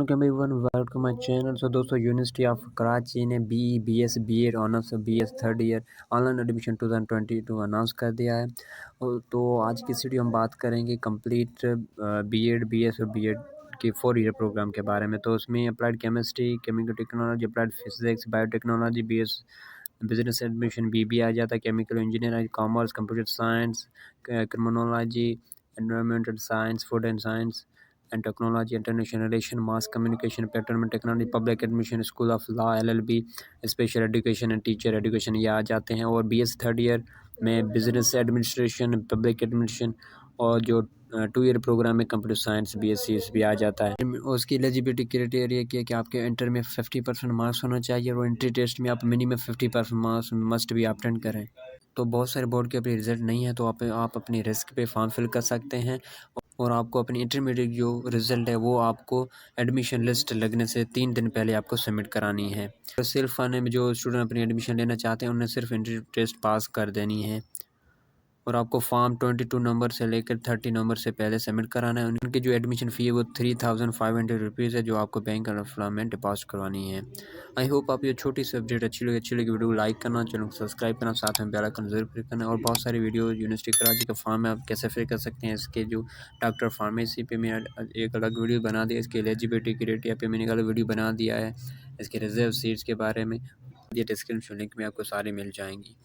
Welcome everyone, welcome my channel. So दोस्तों, university of Karachi ने BS BEd honours BS third year online admission 2022 announce कर दिया है। तो आज की इस वीडियो हम बात करेंगे कंप्लीट बीएड बीएस और बीएड के 4 ईयर प्रोग्राम के बारे में। तो उसमें applied chemistry, chemical technology, applied physics, biotechnology, BS business admission BB आ जाता है, chemical engineering, commerce, computer science, criminology, environmental science, food and science and technology, international relation, mass communication, pattern technology, public admission, school of law, LLB, special education and teacher education ये आ जाते हैं। और BS third year में business administration, public administration और जो 2 year programme में computer science BSc भी आ जाता है। उसकी एलिजिबिलिटी क्राइटेरिया क्या है कि आपके इंटर में 50% मार्क्स होना चाहिए और एंट्री टेस्ट में आप मिनिमम 50% मार्क्स मस्ट भी अटेंड करें। तो बहुत सारे बोर्ड के अपने रिजल्ट नहीं है, तो आप अपनी रिस्क पे फॉर्म फिल कर सकते हैं। और आपको अपनी इंटरमीडिएट जो रिज़ल्ट है वो आपको एडमिशन लिस्ट लगने से 3 दिन पहले आपको सबमिट करानी है। तो सिर्फ आने में जो स्टूडेंट अपनी एडमिशन लेना चाहते हैं उन्हें सिर्फ एंट्री टेस्ट पास कर देनी है और आपको फॉर्म 22 नंबर से लेकर 30 नंबर से पहले सबमिट कराना है। उनकी जो एडमिशन फ़ी है वो 3500 रुपीज़ है, जो आपको बैंक ऑफ में डिपॉजिट करवानी है। आई होप आप ये छोटी सी अपडेट अच्छी लगी वीडियो को लाइक करना, चैनल को सब्सक्राइब करना, साथ में बेल आइकन जरूर क्लिक करना। और बहुत सारी वीडियो यूनिवर्सिटी कराची का फॉर्म है, आप कैसे फिल कर सकते हैं इसके जो डॉक्टर फार्मेसी पे मैं एक अलग वीडियो बना दिया, इसके एलिजिबिलिटी क्राइटेरिया पे मैंने एक अलग वीडियो बना दिया है, इसके रिजर्व सीट्स के बारे में। ये डिस्क्रिप्शन लिंक में आपको सारी मिल जाएंगी।